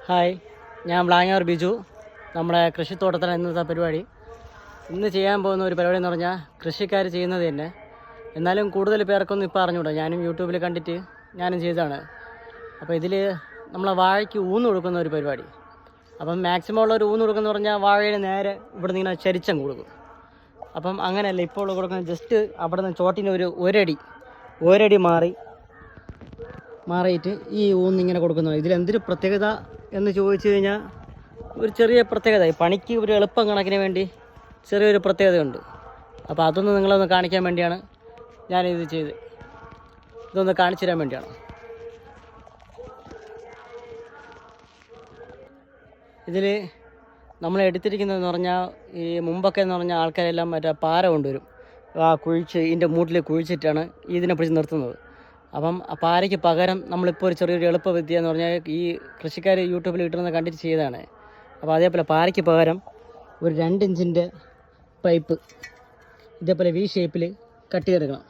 Hi, ഞാൻ ബ്ലാങ്ങർ ബിജു. നമ്മുടെ കൃഷിത്തോട്ടത്തിലെ ഇന്നത്തെ പരിപാടി ഇന്ന് ചെയ്യാൻ പോകുന്ന ഒരു പരിപാടി എന്ന് പറഞ്ഞാൽ കൃഷിക്കാർ ചെയ്യുന്നത് തന്നെ. എന്നാലും കൂടുതൽ പേർക്കൊന്നും ഇപ്പോൾ അറിഞ്ഞൂടാ. ഞാനും യൂട്യൂബിൽ കണ്ടിട്ട് ഞാനും ചെയ്തതാണ്. അപ്പോൾ ഇതിൽ നമ്മളെ വാഴയ്ക്ക് ഊന്ന് കൊടുക്കുന്ന ഒരു പരിപാടി. അപ്പം മാക്സിമം ഉള്ളൊരു ഊന്ന് കൊടുക്കുന്ന പറഞ്ഞാൽ വാഴയുടെ നേരെ ഇവിടെ നിന്ന് ഇങ്ങനെ ചരിച്ചം കൊടുക്കും. അപ്പം അങ്ങനെയല്ല ഇപ്പോൾ കൊടുക്കുന്നത്. ജസ്റ്റ് അവിടെ നിന്ന് ചോട്ടിന് ഒരടി മാറിയിട്ട് ഈ ഊന്നിങ്ങനെ കൊടുക്കുന്നത്. ഇതിലെന്തൊരു പ്രത്യേകത എന്ന് ചോദിച്ചു കഴിഞ്ഞാൽ ഒരു ചെറിയ പ്രത്യേകത, പണിക്ക് ഒരു എളുപ്പം കണക്കിന് വേണ്ടി ചെറിയൊരു പ്രത്യേകതയുണ്ട്. അപ്പോൾ അതൊന്ന് നിങ്ങളൊന്ന് കാണിക്കാൻ വേണ്ടിയാണ് ഞാനിത് ചെയ്ത്, ഇതൊന്ന് കാണിച്ചു തരാൻ വേണ്ടിയാണ്. ഇതിൽ നമ്മൾ എടുത്തിരിക്കുന്നതെന്ന് പറഞ്ഞാൽ ഈ മുമ്പൊക്കെ എന്ന് പറഞ്ഞാൽ ആൾക്കാരെല്ലാം മറ്റേ പാര കൊണ്ടുവരും. ഇതിൻ്റെ മൂട്ടിൽ കുഴിച്ചിട്ടാണ് ഇതിനെ പിടിച്ച് നിർത്തുന്നത്. അപ്പം ആ പാരയ്ക്ക് പകരം നമ്മളിപ്പോൾ ഒരു ചെറിയൊരു എളുപ്പ വിദ്യ എന്ന് പറഞ്ഞാൽ ഈ കൃഷിക്കാർ യൂട്യൂബിൽ കിട്ടുന്നത് കണ്ടിട്ട് ചെയ്തതാണ്. അപ്പോൾ അതേപോലെ പാരയ്ക്ക് പകരം ഒരു 2 ഇഞ്ചിൻ്റെ പൈപ്പ് ഇതേപോലെ V ഷേപ്പിൽ കട്ട് ചെയ്തെടുക്കണം.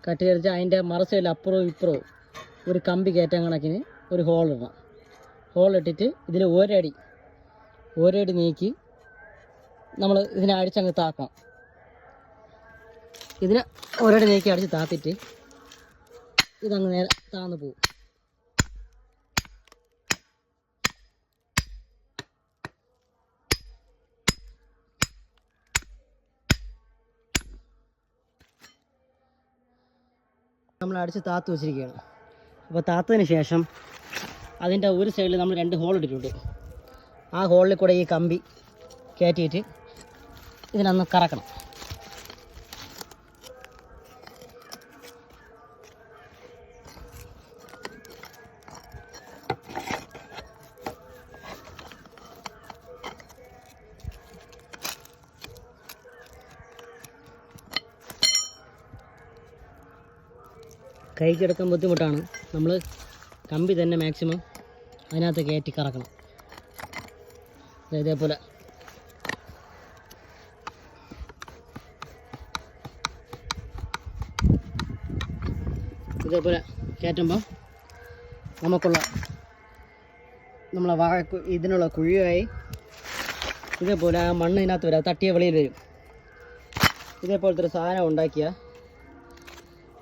കട്ട് ചെയ്തിട്ട് അതിൻ്റെ മറസയിൽ അപ്പുറവും ഇപ്പുറവും ഒരു കമ്പി കയറ്റാൻ കണക്കിന് ഒരു ഹോൾ ഇടണം. ഹോളിട്ടിട്ട് ഇതിൽ ഒരടി നീക്കി നമ്മൾ ഇതിനെ അടിച്ചങ്ങ് താക്കണം. ഇതിനെ ഒരടി നീക്കി അടിച്ച് താത്തിട്ട് ഇതങ്ങ് നേരെ താന്ന് പോവും. നമ്മൾ അടിച്ച് താത്ത് വെച്ചിരിക്കുകയാണ്. അപ്പോൾ താത്തതിന് ശേഷം അതിൻ്റെ ഒരു സൈഡിൽ നമ്മൾ 2 ഹോൾ ഇട്ടിട്ടുണ്ട്. ആ ഹോളിൽ കൂടെ ഈ കമ്പി കയറ്റിയിട്ട് ഇതിനൊന്ന് കറക്കണം. കൈക്കെടുക്കാൻ ബുദ്ധിമുട്ടാണ്. നമ്മൾ കമ്പി തന്നെ മാക്സിമം അതിനകത്ത് കയറ്റി കറക്കണം. ഇതേപോലെ കയറ്റുമ്പോൾ നമ്മളെ വാഴ ഇതിനുള്ള കുഴിയായി ഇതേപോലെ ആ മണ്ണ് ഇതിനകത്ത് വരാം, തട്ടിയ വെളിയിൽ വരും. ഇതേപോലത്തെ ഒരു സാധനം ഉണ്ടാക്കിയ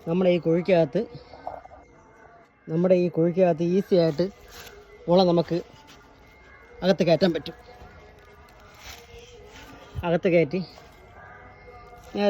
നമ്മുടെ ഈ കുഴിക്കകത്ത് ഈസി ആയിട്ട് വളം നമുക്ക് അകത്ത് കയറ്റാൻ പറ്റും. അകത്ത് കയറ്റി നേരെ